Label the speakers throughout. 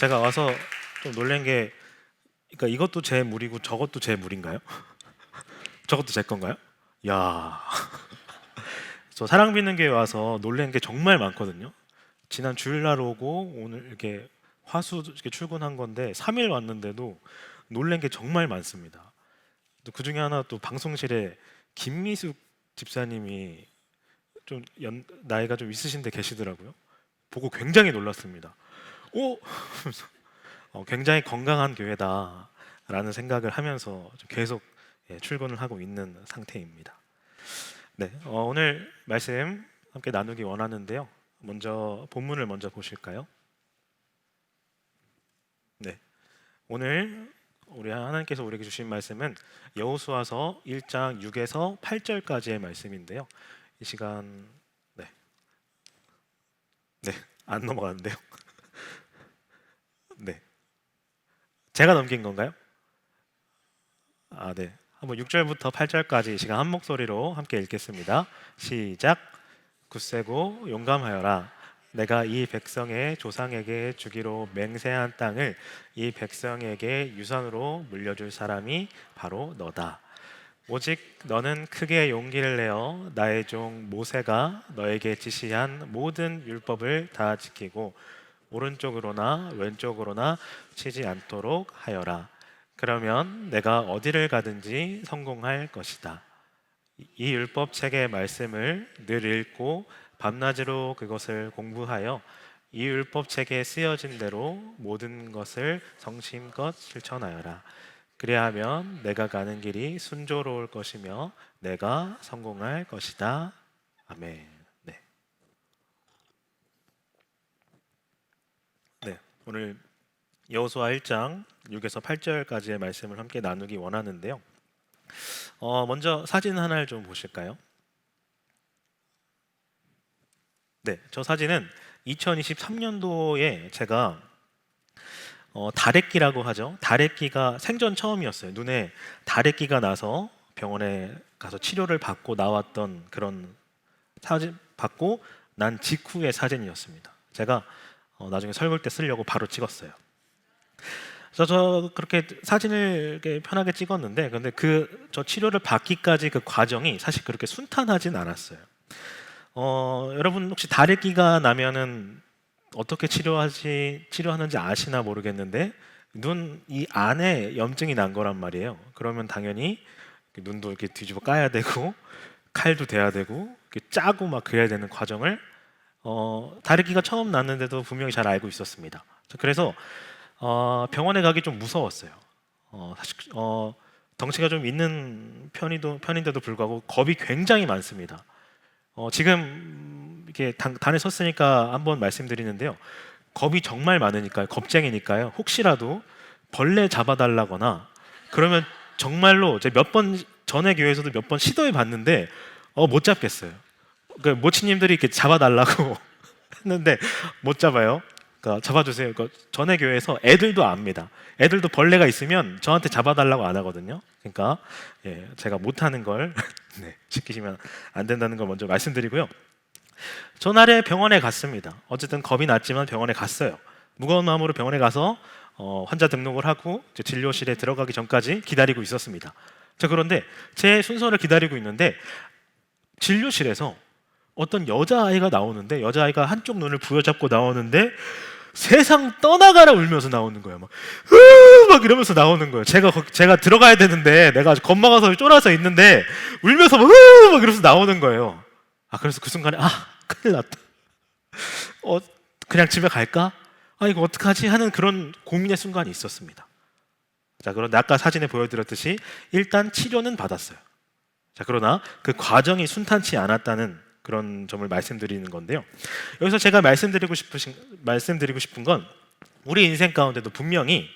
Speaker 1: 제가 와서 좀 놀란 게, 그러니까 이것도 제 물이고 저것도 제 물인가요? 저것도 제 건가요? 야, 저 사랑 믿는 교회 와서 놀란 게 정말 많거든요. 지난 주일날 오고 오늘 이렇게 화수 이렇게 출근한 건데 3일 왔는데도 놀란 게 정말 많습니다. 또 그 중에 하나 또 방송실에 김미숙 집사님이 좀 나이가 좀 있으신데 계시더라고요. 보고 굉장히 놀랐습니다. 오, 굉장히 건강한 교회다라는 생각을 하면서 좀 계속 출근을 하고 있는 상태입니다. 네, 오늘 말씀 함께 나누기 원하는데요. 먼저 본문을 먼저 보실까요? 네, 오늘 우리 하나님께서 우리에게 주신 말씀은 여호수아서 1장 6에서 8절까지의 말씀인데요. 이 시간 네, 네, 안 넘어가는데요. 네, 제가 넘긴 건가요? 아, 네. 한번 6절부터 8절까지 이 시간 한 목소리로 함께 읽겠습니다. 시작. 굳세고 용감하여라. 내가 이 백성의 조상에게 주기로 맹세한 땅을 이 백성에게 유산으로 물려줄 사람이 바로 너다. 오직 너는 크게 용기를 내어 나의 종 모세가 너에게 지시한 모든 율법을 다 지키고 오른쪽으로나 왼쪽으로나 치지 않도록 하여라. 그러면 내가 어디를 가든지 성공할 것이다. 이 율법 책의 말씀을 늘 읽고 밤낮으로 그것을 공부하여 이 율법 책에 쓰여진 대로 모든 것을 성심껏 실천하여라. 그리하면 내가 가는 길이 순조로울 것이며 내가 성공할 것이다. 아멘. 네. 네. 오늘 여호수아 1장 6에서 8절까지의 말씀을 함께 나누기 원하는데요. 먼저 사진 하나를 좀 보실까요? 네, 저 사진은 2023년도에 제가 다래끼라고 하죠. 다래끼가 생전 처음이었어요. 눈에 다래끼가 나서 병원에 가서 치료를 받고 나왔던 그런 사진 받고 난 직후의 사진이었습니다. 제가 나중에 설교 때 쓰려고 바로 찍었어요. 그래서 저 그렇게 사진을 이렇게 편하게 찍었는데, 근데 저 치료를 받기까지 그 과정이 사실 그렇게 순탄하진 않았어요. 여러분 혹시 다래끼가 나면은 어떻게 치료하는지 아시나 모르겠는데, 눈 이 안에 염증이 난 거란 말이에요. 그러면 당연히 눈도 이렇게 뒤집어 까야 되고 칼도 대야 되고 이렇게 짜고 막 그래야 되는 과정을 다래끼가 처음 났는데도 분명히 잘 알고 있었습니다. 그래서 병원에 가기 좀 무서웠어요. 사실 덩치가 좀 있는 편인데도 불구하고 겁이 굉장히 많습니다. 지금 이렇게 단에 섰으니까 한번 말씀드리는데요. 겁이 정말 많으니까요. 겁쟁이니까요. 혹시라도 벌레 잡아달라거나 그러면 정말로 제가 몇 번 전에 교회에서도 몇 번 시도해 봤는데 못 잡겠어요. 그러니까 모치님들이 이렇게 잡아달라고 했는데 못 잡아요. 그러니까 잡아주세요. 그러니까 전에 교회에서 애들도 압니다. 애들도 벌레가 있으면 저한테 잡아달라고 안 하거든요. 그러니까 제가 못하는 걸 네, 시키시면 안 된다는 걸 먼저 말씀드리고요. 전날에 병원에 갔습니다. 어쨌든 겁이 났지만 병원에 갔어요. 무거운 마음으로 병원에 가서 환자 등록을 하고 이제 진료실에 들어가기 전까지 기다리고 있었습니다. 자, 그런데 제 순서를 기다리고 있는데 진료실에서 어떤 여자아이가 나오는데, 여자아이가 한쪽 눈을 부여잡고 나오는데 세상 떠나가라 울면서 나오는 거예요. 막 이러면서 나오는 거예요. 제가 들어가야 되는데 내가 겁먹어서 쫄아서 있는데 울면서 막 이러면서 나오는 거예요. 그래서 그 순간에 큰일 났다. 그냥 집에 갈까? 이거 어떡하지? 하는 그런 고민의 순간이 있었습니다. 자, 그런데 아까 사진에 보여드렸듯이 일단 치료는 받았어요. 자, 그러나 그 과정이 순탄치 않았다는 그런 점을 말씀드리는 건데요. 여기서 제가 말씀드리고 싶은 건, 우리 인생 가운데도 분명히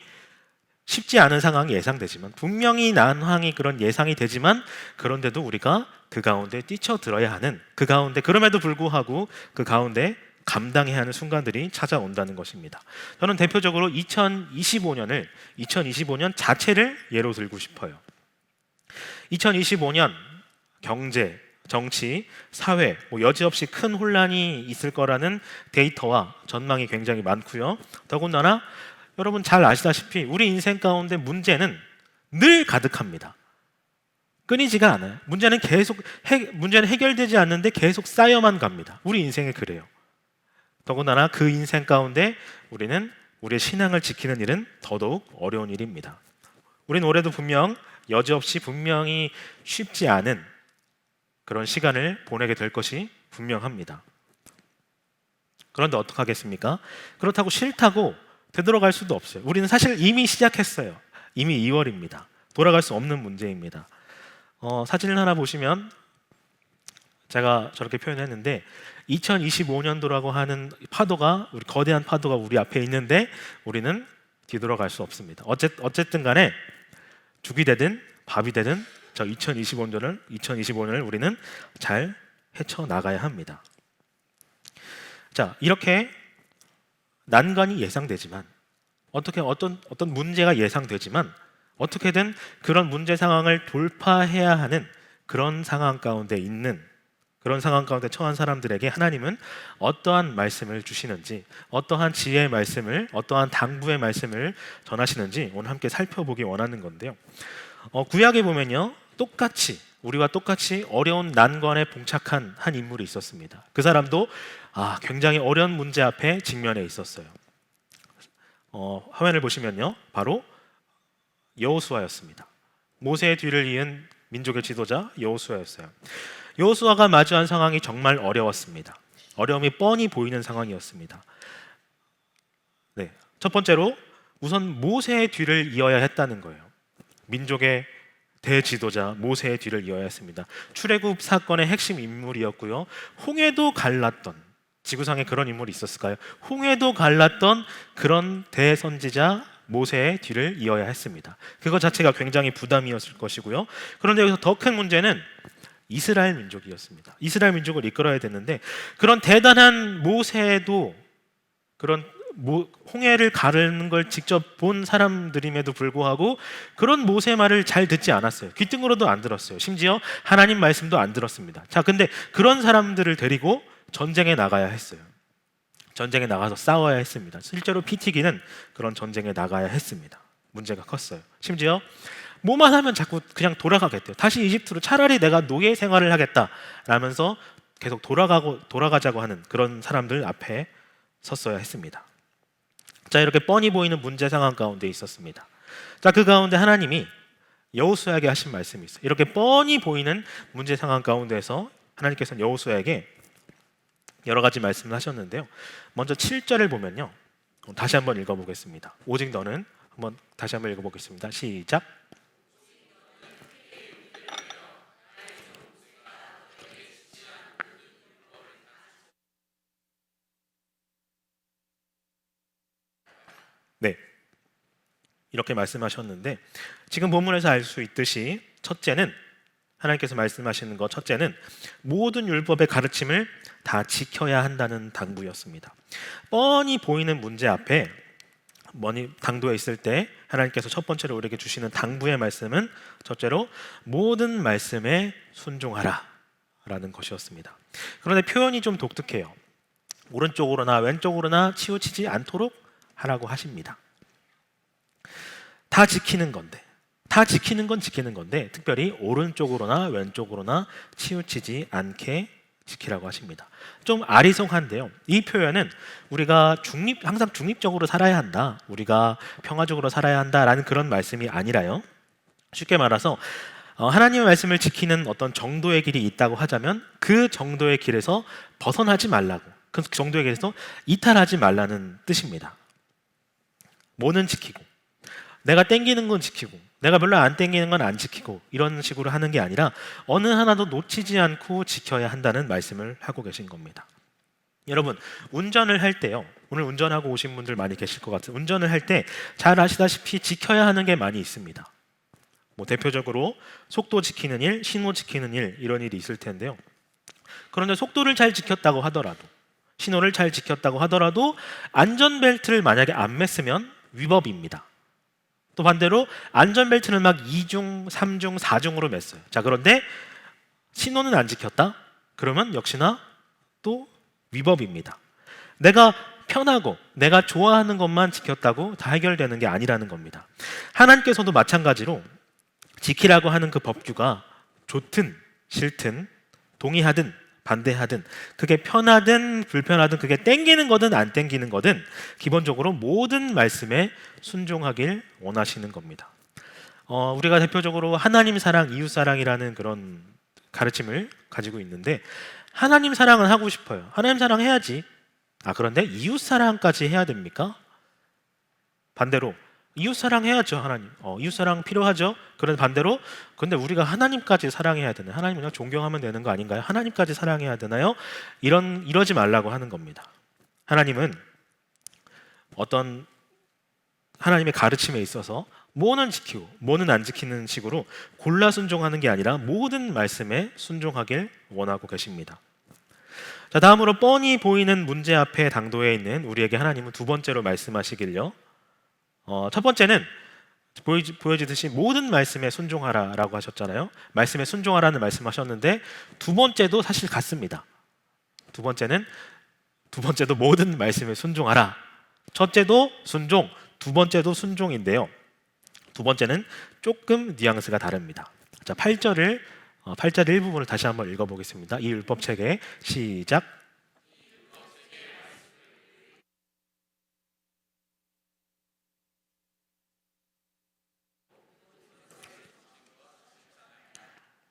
Speaker 1: 쉽지 않은 상황이 예상되지만, 분명히 난항이 그런 예상이 되지만, 그런데도 우리가 그 가운데 뛰쳐들어야 하는, 그 가운데 그럼에도 불구하고 그 가운데 감당해야 하는 순간들이 찾아온다는 것입니다. 저는 대표적으로 2025년 자체를 예로 들고 싶어요. 2025년 경제, 정치, 사회 여지없이 큰 혼란이 있을 거라는 데이터와 전망이 굉장히 많고요. 더군다나 여러분 잘 아시다시피 우리 인생 가운데 문제는 늘 가득합니다. 끊이지가 않아요. 문제는 해결되지 않는데 계속 쌓여만 갑니다. 우리 인생에 그래요. 더군다나 그 인생 가운데 우리는 우리의 신앙을 지키는 일은 더더욱 어려운 일입니다. 우리는 올해도 분명 여지없이 분명히 쉽지 않은 그런 시간을 보내게 될 것이 분명합니다. 그런데 어떡하겠습니까? 그렇다고 싫다고 되돌아갈 수도 없어요. 우리는 사실 이미 시작했어요. 이미 2월입니다. 돌아갈 수 없는 문제입니다. 사진을 하나 보시면 제가 저렇게 표현했는데 2025년도라고 하는 파도가 거대한 파도가 우리 앞에 있는데 우리는 뒤돌아갈 수 없습니다. 어쨌든 간에 죽이 되든 밥이 되든 저 2025년을 우리는 잘 헤쳐나가야 합니다. 자, 이렇게 난관이 예상되지만 어떤 문제가 예상되지만 어떻게든 그런 문제 상황을 돌파해야 하는 그런 상황 가운데 처한 사람들에게 하나님은 어떠한 말씀을 주시는지, 어떠한 지혜의 말씀을, 어떠한 당부의 말씀을 전하시는지 오늘 함께 살펴보기 원하는 건데요. 구약에 보면요, 우리와 똑같이 어려운 난관에 봉착한 한 인물이 있었습니다. 그 사람도 굉장히 어려운 문제 앞에 직면해 있었어요. 화면을 보시면요, 바로 여호수아였습니다. 모세의 뒤를 이은 민족의 지도자 여호수아였어요. 여호수아가 마주한 상황이 정말 어려웠습니다. 어려움이 뻔히 보이는 상황이었습니다. 네, 첫 번째로 우선 모세의 뒤를 이어야 했다는 거예요. 민족의 대지도자 모세의 뒤를 이어야 했습니다. 출애굽 사건의 핵심 인물이었고요. 홍해도 갈랐던, 지구상에 그런 인물이 있었을까요? 홍해도 갈랐던 그런 대선지자 모세의 뒤를 이어야 했습니다. 그것 자체가 굉장히 부담이었을 것이고요. 그런데 여기서 더 큰 문제는 이스라엘 민족이었습니다. 이스라엘 민족을 이끌어야 됐는데 그런 대단한 모세도 그런 홍해를 가르는 걸 직접 본 사람들임에도 불구하고 그런 모세 말을 잘 듣지 않았어요. 귀등으로도 안 들었어요. 심지어 하나님 말씀도 안 들었습니다. 자, 근데 그런 사람들을 데리고 전쟁에 나가야 했어요. 전쟁에 나가서 싸워야 했습니다. 실제로 피튀기는 그런 전쟁에 나가야 했습니다. 문제가 컸어요. 심지어 뭐만 하면 자꾸 그냥 돌아가겠대요. 다시 이집트로, 차라리 내가 노예 생활을 하겠다 라면서 계속 돌아가자고 하는 그런 사람들 앞에 섰어야 했습니다. 자, 이렇게 뻔히 보이는 문제 상황 가운데 있었습니다. 자, 그 가운데 하나님이 여호수아에게 하신 말씀이 있어요. 이렇게 뻔히 보이는 문제 상황 가운데서 하나님께서는 여호수아에게 여러 가지 말씀을 하셨는데요. 먼저 7절을 보면요, 다시 한번 읽어보겠습니다. 오직 너는, 한번 다시 한번 읽어보겠습니다. 시작. 네, 이렇게 말씀하셨는데 지금 본문에서 알 수 있듯이 하나님께서 말씀하시는 것 첫째는 모든 율법의 가르침을 다 지켜야 한다는 당부였습니다. 뻔히 보이는 문제 앞에 당도에 있을 때 하나님께서 첫 번째로 우리에게 주시는 당부의 말씀은 첫째로 모든 말씀에 순종하라 라는 것이었습니다. 그런데 표현이 좀 독특해요. 오른쪽으로나 왼쪽으로나 치우치지 않도록 하라고 하십니다. 다 지키는 건 지키는 건데 특별히 오른쪽으로나 왼쪽으로나 치우치지 않게 지키라고 하십니다. 좀 아리송한데요. 이 표현은 우리가 항상 중립적으로 살아야 한다, 우리가 평화적으로 살아야 한다라는 그런 말씀이 아니라요. 쉽게 말해서 하나님의 말씀을 지키는 어떤 정도의 길이 있다고 하자면 그 정도의 길에서 벗어나지 말라고, 그 정도의 길에서 이탈하지 말라는 뜻입니다. 뭐는 지키고, 내가 땡기는 건 지키고, 내가 별로 안 땡기는 건 안 지키고, 이런 식으로 하는 게 아니라 어느 하나도 놓치지 않고 지켜야 한다는 말씀을 하고 계신 겁니다. 여러분, 운전을 할 때요, 오늘 운전하고 오신 분들 많이 계실 것 같아요. 운전을 할 때 잘 아시다시피 지켜야 하는 게 많이 있습니다. 대표적으로 속도 지키는 일, 신호 지키는 일, 이런 일이 있을 텐데요. 그런데 속도를 잘 지켰다고 하더라도, 신호를 잘 지켰다고 하더라도 안전벨트를 만약에 안 맸으면 위법입니다. 또 반대로 안전벨트는 막 2중, 3중, 4중으로 맸어요. 자, 그런데 신호는 안 지켰다? 그러면 역시나 또 위법입니다. 내가 편하고 내가 좋아하는 것만 지켰다고 다 해결되는 게 아니라는 겁니다. 하나님께서도 마찬가지로 지키라고 하는 그 법규가 좋든 싫든 동의하든 반대하든 그게 편하든 불편하든 그게 땡기는 거든 안 땡기는 거든 기본적으로 모든 말씀에 순종하길 원하시는 겁니다. 우리가 대표적으로 하나님 사랑, 이웃 사랑이라는 그런 가르침을 가지고 있는데 하나님 사랑은 하고 싶어요. 하나님 사랑 해야지. 그런데 이웃 사랑까지 해야 됩니까? 반대로 이웃 사랑 해야죠. 하나님. 이웃 사랑 필요하죠. 그런데 반대로 근데 우리가 하나님까지 사랑해야 되나요? 하나님 그냥 존경하면 되는 거 아닌가요? 하나님까지 사랑해야 되나요? 이러지 말라고 하는 겁니다. 하나님은 어떤 하나님의 가르침에 있어서 뭐는 지키고 뭐는 안 지키는 식으로 골라 순종하는 게 아니라 모든 말씀에 순종하길 원하고 계십니다. 자, 다음으로 뻔히 보이는 문제 앞에 당도해 있는 우리에게 하나님은 두 번째로 말씀하시길요. 첫 번째는 보여지듯이 모든 말씀에 순종하라라고 하셨잖아요. 말씀에 순종하라는 말씀하셨는데 두 번째도 사실 같습니다. 두 번째도 모든 말씀에 순종하라. 첫째도 순종, 두 번째도 순종인데요. 두 번째는 조금 뉘앙스가 다릅니다. 자, 8절 일부분을 다시 한번 읽어보겠습니다. 이 율법책에 시작.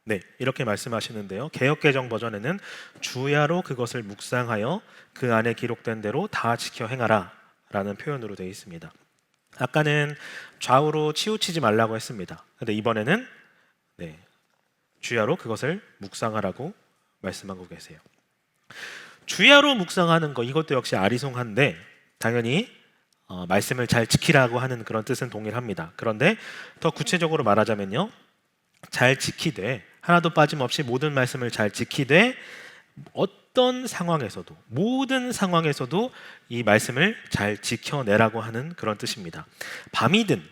Speaker 1: 네, 이렇게 말씀하시는데요. 개역개정 버전에는 주야로 그것을 묵상하여 그 안에 기록된 대로 다 지켜 행하라 라는 표현으로 되어 있습니다. 아까는 좌우로 치우치지 말라고 했습니다. 근데 이번에는 주야로 그것을 묵상하라고 말씀하고 계세요. 주야로 묵상하는 거 이것도 역시 아리송한데 당연히 말씀을 잘 지키라고 하는 그런 뜻은 동일합니다. 그런데 더 구체적으로 말하자면요. 잘 지키되 하나도 빠짐없이 모든 말씀을 잘 지키되 어떤 상황에서도 모든 상황에서도 이 말씀을 잘 지켜내라고 하는 그런 뜻입니다. 밤이든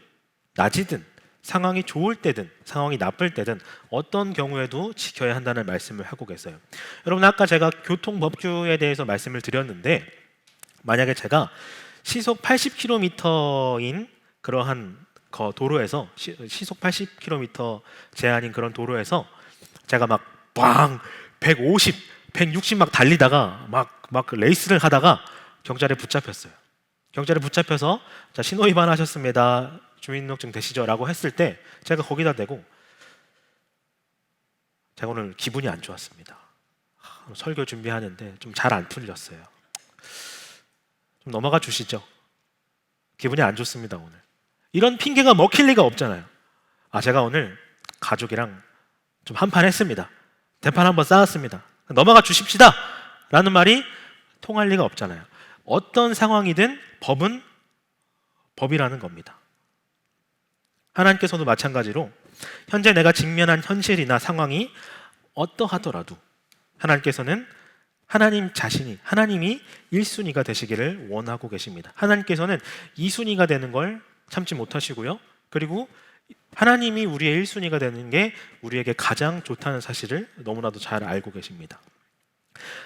Speaker 1: 낮이든 상황이 좋을 때든 상황이 나쁠 때든 어떤 경우에도 지켜야 한다는 말씀을 하고 계세요. 여러분 아까 제가 교통법규에 대해서 말씀을 드렸는데 만약에 제가 시속 80km인 그러한 도로에서 시속 80km 제한인 그런 도로에서 제가 막 150, 160 막 달리다가 막 레이스를 하다가 경찰에 붙잡혔어요. 경찰에 붙잡혀서 자, 신호 위반하셨습니다. 주민등록증 되시죠? 라고 했을 때 제가 거기다 대고 제가 오늘 기분이 안 좋았습니다. 설교 준비하는데 좀 잘 안 풀렸어요. 좀 넘어가 주시죠. 기분이 안 좋습니다 오늘. 이런 핑계가 먹힐 리가 없잖아요. 제가 오늘 가족이랑 좀 한판 했습니다. 대판 한번 쌓았습니다. 넘어가 주십시다 라는 말이 통할 리가 없잖아요. 어떤 상황이든 법은 법이라는 겁니다. 하나님께서도 마찬가지로 현재 내가 직면한 현실이나 상황이 어떠하더라도 하나님께서는 하나님 자신이 하나님이 1순위가 되시기를 원하고 계십니다. 하나님께서는 2순위가 되는 걸 참지 못하시고요. 그리고 하나님이 우리의 1순위가 되는 게 우리에게 가장 좋다는 사실을 너무나도 잘 알고 계십니다.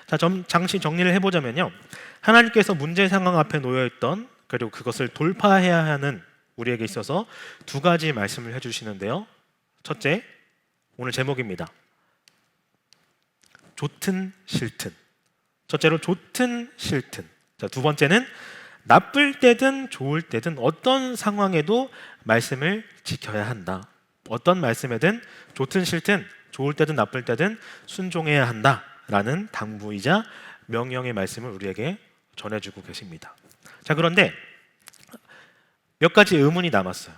Speaker 1: 자, 잠시 정리를 해보자면요. 하나님께서 문제 상황 앞에 놓여있던 그리고 그것을 돌파해야 하는 우리에게 있어서 두 가지 말씀을 해주시는데요. 첫째, 오늘 제목입니다. 좋든 싫든. 첫째로 좋든 싫든. 자, 두 번째는 나쁠 때든 좋을 때든 어떤 상황에도 말씀을 지켜야 한다. 어떤 말씀에든 좋든 싫든 좋을 때든 나쁠 때든 순종해야 한다라는 당부이자 명령의 말씀을 우리에게 전해주고 계십니다. 자, 그런데 몇 가지 의문이 남았어요.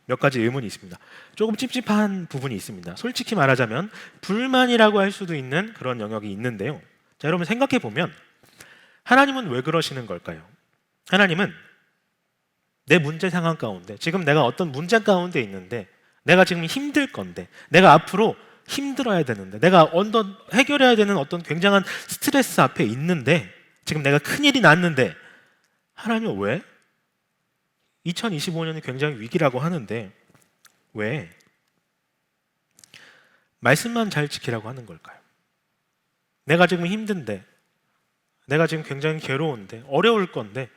Speaker 1: 몇 가지 의문이 있습니다. 조금 찝찝한 부분이 있습니다. 솔직히 말하자면 불만이라고 할 수도 있는 그런 영역이 있는데요. 자, 여러분 생각해 보면 하나님은 왜 그러시는 걸까요? 하나님은 내 문제 상황 가운데 지금 내가 어떤 문제 가운데 있는데 내가 지금 힘들 건데 내가 앞으로 힘들어야 되는데 내가 어떤 해결해야 되는 어떤 굉장한 스트레스 앞에 있는데 지금 내가 큰일이 났는데 하나님은 왜? 2025년이 굉장히 위기라고 하는데 왜? 말씀만 잘 지키라고 하는 걸까요? 내가 지금 힘든데 내가 지금 굉장히 괴로운데 어려울 건데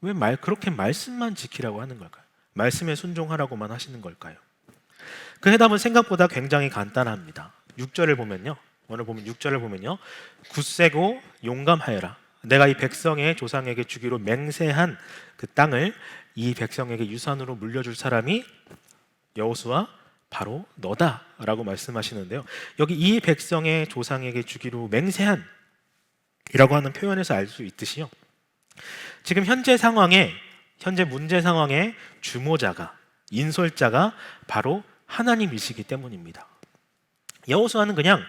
Speaker 1: 왜 그렇게 말씀만 지키라고 하는 걸까요? 말씀에 순종하라고만 하시는 걸까요? 그 해답은 생각보다 굉장히 간단합니다. 6절을 보면요. 오늘 보면 6절을 보면요. 굳세고 용감하여라. 내가 이 백성의 조상에게 주기로 맹세한 그 땅을 이 백성에게 유산으로 물려줄 사람이 여호수아 바로 너다라고 말씀하시는데요. 여기 이 백성의 조상에게 주기로 맹세한 이라고 하는 표현에서 알 수 있듯이요. 지금 현재 문제 상황의 주모자가 인솔자가 바로 하나님이시기 때문입니다. 여호수아는 그냥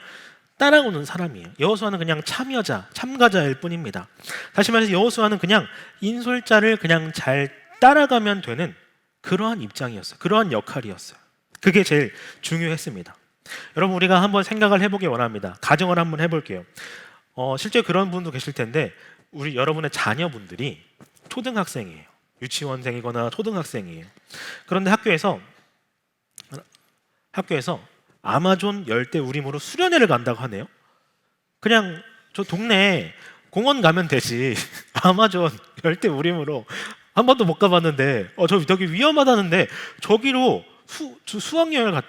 Speaker 1: 따라오는 사람이에요. 여호수아는 그냥 참가자일 뿐입니다. 다시 말해서 여호수아는 그냥 인솔자를 그냥 잘 따라가면 되는 그러한 입장이었어요. 그러한 역할이었어요. 그게 제일 중요했습니다. 여러분, 우리가 한번 생각을 해보기 원합니다. 가정을 한번 해볼게요. 실제 그런 분도 계실 텐데 여러분의 자녀분들이 초등학생이에요. 유치원생이거나 초등학생이에요. 그런데 학교에서 아마존 열대우림으로 수련회를 간다고 하네요. 그냥 저 동네 공원 가면 되지 아마존 열대우림으로 한 번도 못 가봤는데 저 되게 위험하다는데 저기로 수학여행을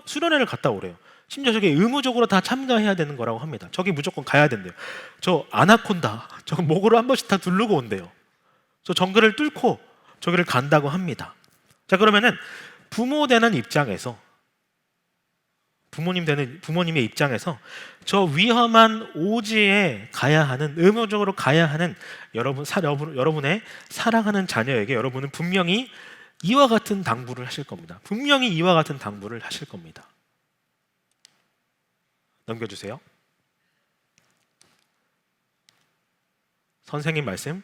Speaker 1: 수련회를 갔다 오래요. 심지어 저게 의무적으로 다 참가해야 되는 거라고 합니다. 저기 무조건 가야 된대요. 저 아나콘다 저 목으로 한 번씩 다 두르고 온대요. 저 정글을 뚫고 저기를 간다고 합니다. 자, 그러면은 부모님의 입장에서 저 위험한 오지에 의무적으로 가야 하는 여러분의 사랑하는 자녀에게 여러분은 분명히 이와 같은 당부를 하실 겁니다. 분명히 이와 같은 당부를 하실 겁니다. 넘겨주세요. 선생님 말씀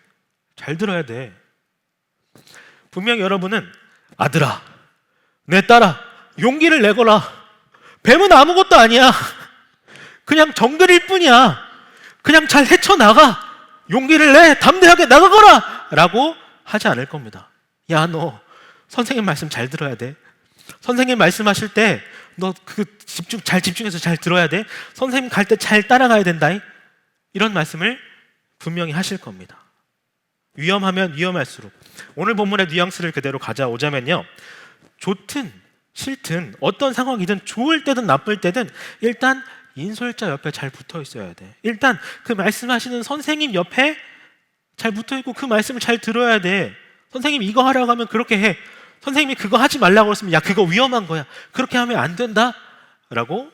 Speaker 1: 잘 들어야 돼. 분명히 여러분은 아들아, 내 딸아, 용기를 내거라. 뱀은 아무것도 아니야. 그냥 정글일 뿐이야. 그냥 잘 헤쳐나가. 용기를 내. 담대하게 나가거라. 라고 하지 않을 겁니다. 야, 너 선생님 말씀 잘 들어야 돼. 선생님 말씀하실 때 너 집중해서 잘 들어야 돼. 선생님 갈 때 잘 따라가야 된다. 이런 말씀을 분명히 하실 겁니다. 위험하면 위험할수록 오늘 본문의 뉘앙스를 그대로 가져오자면요, 좋든 싫든 어떤 상황이든 좋을 때든 나쁠 때든 일단 인솔자 옆에 잘 붙어 있어야 돼. 일단 그 말씀하시는 선생님 옆에 잘 붙어 있고 그 말씀을 잘 들어야 돼. 선생님이 이거 하라고 하면 그렇게 해. 선생님이 그거 하지 말라고 했으면 야, 그거 위험한 거야. 그렇게 하면 안 된다 라고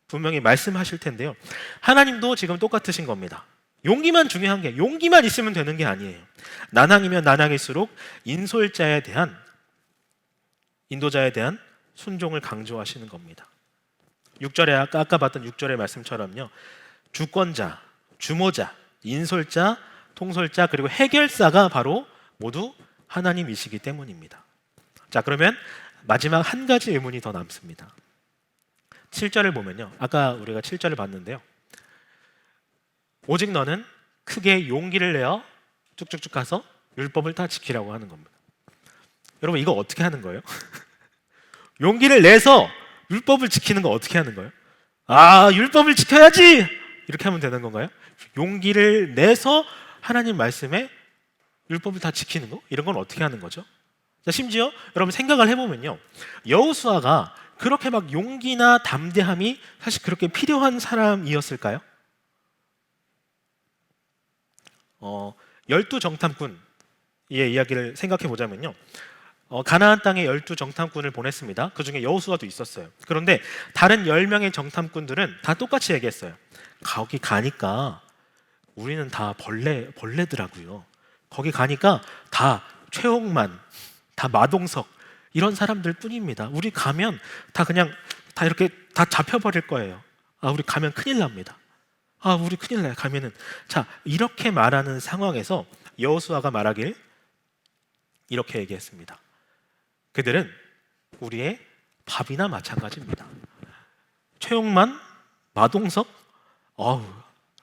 Speaker 1: 분명히 말씀하실 텐데요, 하나님도 지금 똑같으신 겁니다. 용기만 중요한 게, 용기만 있으면 되는 게 아니에요. 난항이면 난항일수록 인도자에 대한 순종을 강조하시는 겁니다. 6절에 아까 봤던 6절의 말씀처럼요, 주권자, 주모자, 인솔자, 통솔자, 그리고 해결사가 바로 모두 하나님이시기 때문입니다. 자, 그러면 마지막 한 가지 의문이 더 남습니다. 7절을 보면요, 아까 우리가 7절을 봤는데요, 오직 너는 크게 용기를 내어 쭉쭉쭉 가서 율법을 다 지키라고 하는 겁니다. 여러분, 이거 어떻게 하는 거예요? 용기를 내서 율법을 지키는 거 어떻게 하는 거예요? 율법을 지켜야지! 이렇게 하면 되는 건가요? 용기를 내서 하나님 말씀에 율법을 다 지키는 거? 이런 건 어떻게 하는 거죠? 자, 심지어 여러분 생각을 해보면요, 여호수아가 그렇게 막 용기나 담대함이 사실 그렇게 필요한 사람이었을까요? 12정탐꾼의 이야기를 생각해 보자면요, 가나안 땅에 12정탐꾼을 보냈습니다. 그 중에 여호수아도 있었어요. 그런데 다른 10명의 정탐꾼들은 다 똑같이 얘기했어요. 거기 가니까 우리는 다 벌레더라고요. 거기 가니까 다 최홍만, 다 마동석 이런 사람들 뿐입니다. 우리 가면 다 이렇게 다 잡혀버릴 거예요. 우리 가면 큰일 납니다. 우리 큰일 나요, 가면은. 자, 이렇게 말하는 상황에서 여호수아가 말하길 이렇게 얘기했습니다. 그들은 우리의 밥이나 마찬가지입니다. 최용만, 마동석,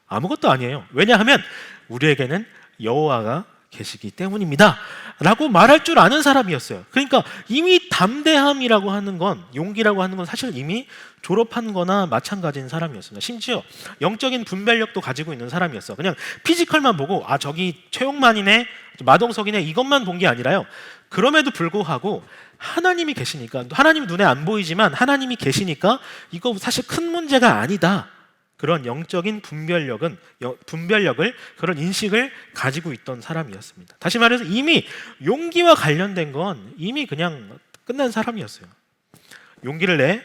Speaker 1: 아무것도 아니에요. 왜냐하면 우리에게는 여호와가 계시기 때문입니다 라고 말할 줄 아는 사람이었어요. 그러니까 이미 담대함이라고 하는 건, 용기라고 하는 건 사실 이미 졸업한 거나 마찬가지인 사람이었습니다. 심지어 영적인 분별력도 가지고 있는 사람이었어요. 그냥 피지컬만 보고 아 저기 최용만이네, 마동석이네 이것만 본 게 아니라요. 그럼에도 불구하고 하나님이 계시니까, 하나님이 눈에 안 보이지만 하나님이 계시니까 이거 사실 큰 문제가 아니다, 그런 영적인 분별력을, 그런 인식을 가지고 있던 사람이었습니다. 다시 말해서 이미 용기와 관련된 건 이미 그냥 끝난 사람이었어요. 용기를 내,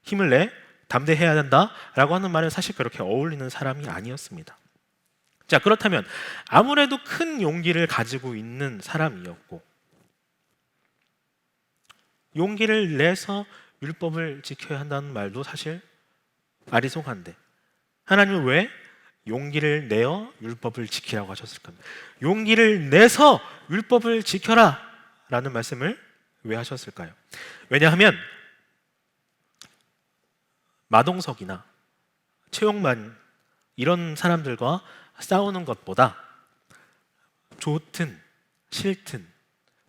Speaker 1: 힘을 내, 담대해야 된다라고 하는 말은 사실 그렇게 어울리는 사람이 아니었습니다. 자, 그렇다면 아무래도 큰 용기를 가지고 있는 사람이었고, 용기를 내서 율법을 지켜야 한다는 말도 사실 아리송한데, 하나님은 왜 용기를 내어 율법을 지키라고 하셨을까? 용기를 내서 율법을 지켜라 라는 말씀을 왜 하셨을까요? 왜냐하면 마동석이나 최용만 이런 사람들과 싸우는 것보다 좋든 싫든,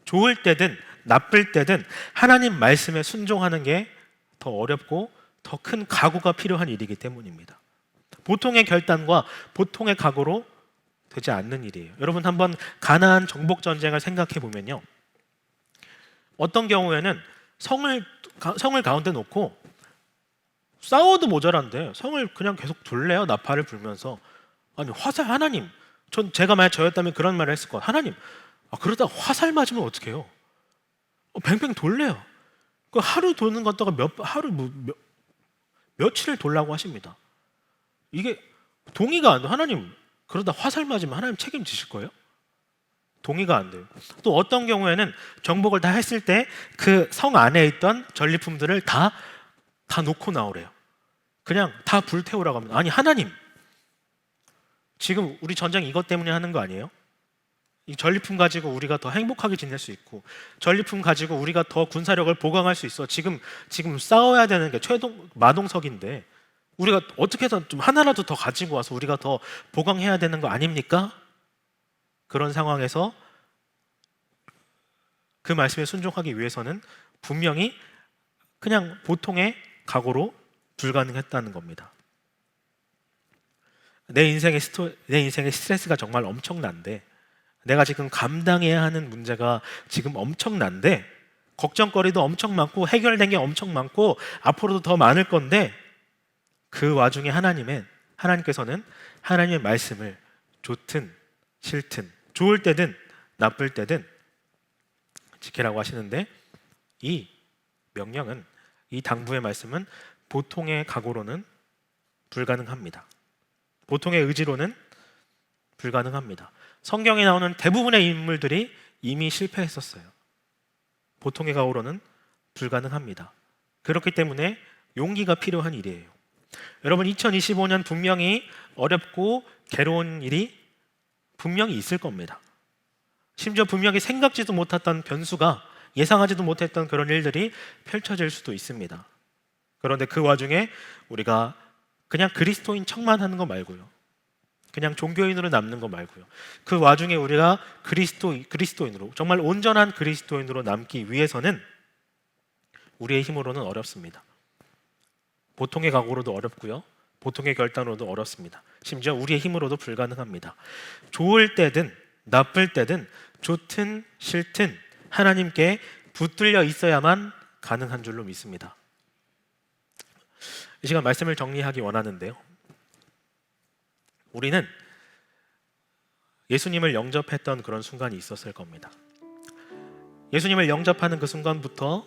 Speaker 1: 좋을 때든 나쁠 때든 하나님 말씀에 순종하는 게 더 어렵고 더 큰 각오가 필요한 일이기 때문입니다. 보통의 결단과 보통의 각오로 되지 않는 일이에요. 여러분 한번 가나안 정복 전쟁을 생각해 보면요, 어떤 경우에는 성을 가운데 놓고 싸워도 모자란데 성을 그냥 계속 둘래요. 나팔을 불면서. 아니 화살, 하나님, 제가 만약 저였다면 그런 말을 했을 거예요. 하나님, 그러다 화살 맞으면 어떡해요? 뱅뱅 돌래요. 그 하루 도는 것다가 며칠을 돌라고 하십니다. 이게 동의가 안 돼요. 하나님, 그러다 화살 맞으면 하나님 책임지실 거예요? 동의가 안 돼요. 또 어떤 경우에는 정복을 다 했을 때 그 성 안에 있던 전리품들을 다 놓고 나오래요. 그냥 다 불태우라고 합니다. 아니 하나님, 지금 우리 전쟁 이것 때문에 하는 거 아니에요? 이 전리품 가지고 우리가 더 행복하게 지낼 수 있고, 전리품 가지고 우리가 더 군사력을 보강할 수 있어. 지금 싸워야 되는 게 마동석인데 우리가 어떻게 해서 좀 하나라도 더 가지고 와서 우리가 더 보강해야 되는 거 아닙니까? 그런 상황에서 그 말씀에 순종하기 위해서는 분명히 그냥 보통의 각오로 불가능했다는 겁니다. 내 인생의 스트레스가 정말 엄청난데, 내가 지금 감당해야 하는 문제가 지금 엄청난데, 걱정거리도 엄청 많고 해결된 게 엄청 많고 앞으로도 더 많을 건데, 그 와중에 하나님께서는 하나님의 말씀을 좋든 싫든, 좋을 때든 나쁠 때든 지키라고 하시는데, 이 명령은, 이 당부의 말씀은 보통의 각오로는 불가능합니다. 보통의 의지로는 불가능합니다. 성경에 나오는 대부분의 인물들이 이미 실패했었어요. 보통의 각오로는 불가능합니다. 그렇기 때문에 용기가 필요한 일이에요. 여러분 2025년 분명히 어렵고 괴로운 일이 분명히 있을 겁니다. 심지어 분명히 생각지도 못했던 변수가, 예상하지도 못했던 그런 일들이 펼쳐질 수도 있습니다. 그런데 그 와중에 우리가 그냥 그리스도인 척만 하는 거 말고요, 그냥 종교인으로 남는 거 말고요, 그 와중에 우리가 그리스도인으로, 정말 온전한 그리스도인으로 남기 위해서는 우리의 힘으로는 어렵습니다. 보통의 각오로도 어렵고요, 보통의 결단으로도 어렵습니다. 심지어 우리의 힘으로도 불가능합니다. 좋을 때든 나쁠 때든, 좋든 싫든 하나님께 붙들려 있어야만 가능한 줄로 믿습니다. 이 시간 말씀을 정리하기 원하는데요, 우리는 예수님을 영접했던 그런 순간이 있었을 겁니다. 예수님을 영접하는 그 순간부터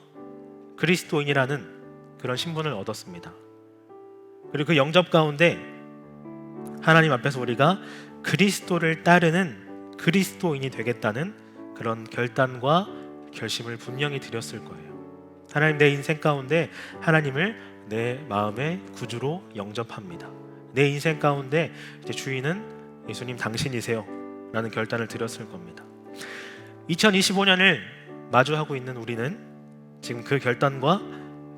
Speaker 1: 그리스도인이라는 그런 신분을 얻었습니다. 그리고 그 영접 가운데 하나님 앞에서 우리가 그리스도를 따르는 그리스도인이 되겠다는 그런 결단과 결심을 분명히 드렸을 거예요. 하나님, 내 인생 가운데 하나님을 내 마음의 구주로 영접합니다. 내 인생 가운데 이제 주인은 예수님 당신이세요 라는 결단을 드렸을 겁니다. 2025년을 마주하고 있는 우리는 지금 그 결단과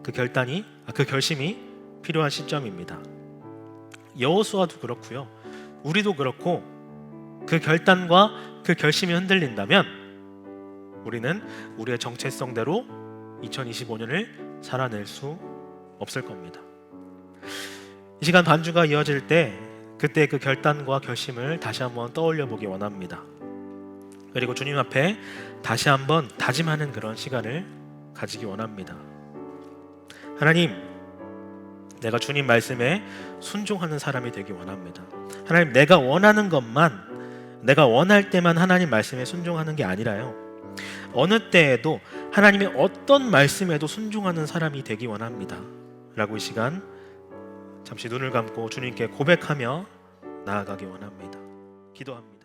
Speaker 1: 그 결심이 필요한 시점입니다. 여호수아도 그렇고요, 우리도 그렇고 그 결단과 그 결심이 흔들린다면 우리는 우리의 정체성대로 2025년을 살아낼 수 없을 겁니다. 이 시간 반주가 이어질 때 그때 그 결단과 결심을 다시 한번 떠올려 보기 원합니다. 그리고 주님 앞에 다시 한번 다짐하는 그런 시간을 가지기 원합니다. 하나님, 내가 주님 말씀에 순종하는 사람이 되기 원합니다. 하나님, 내가 원하는 것만, 내가 원할 때만 하나님 말씀에 순종하는 게 아니라요, 어느 때에도 하나님의 어떤 말씀에도 순종하는 사람이 되기 원합니다 라고 이 시간 잠시 눈을 감고 주님께 고백하며 나아가기 원합니다. 기도합니다.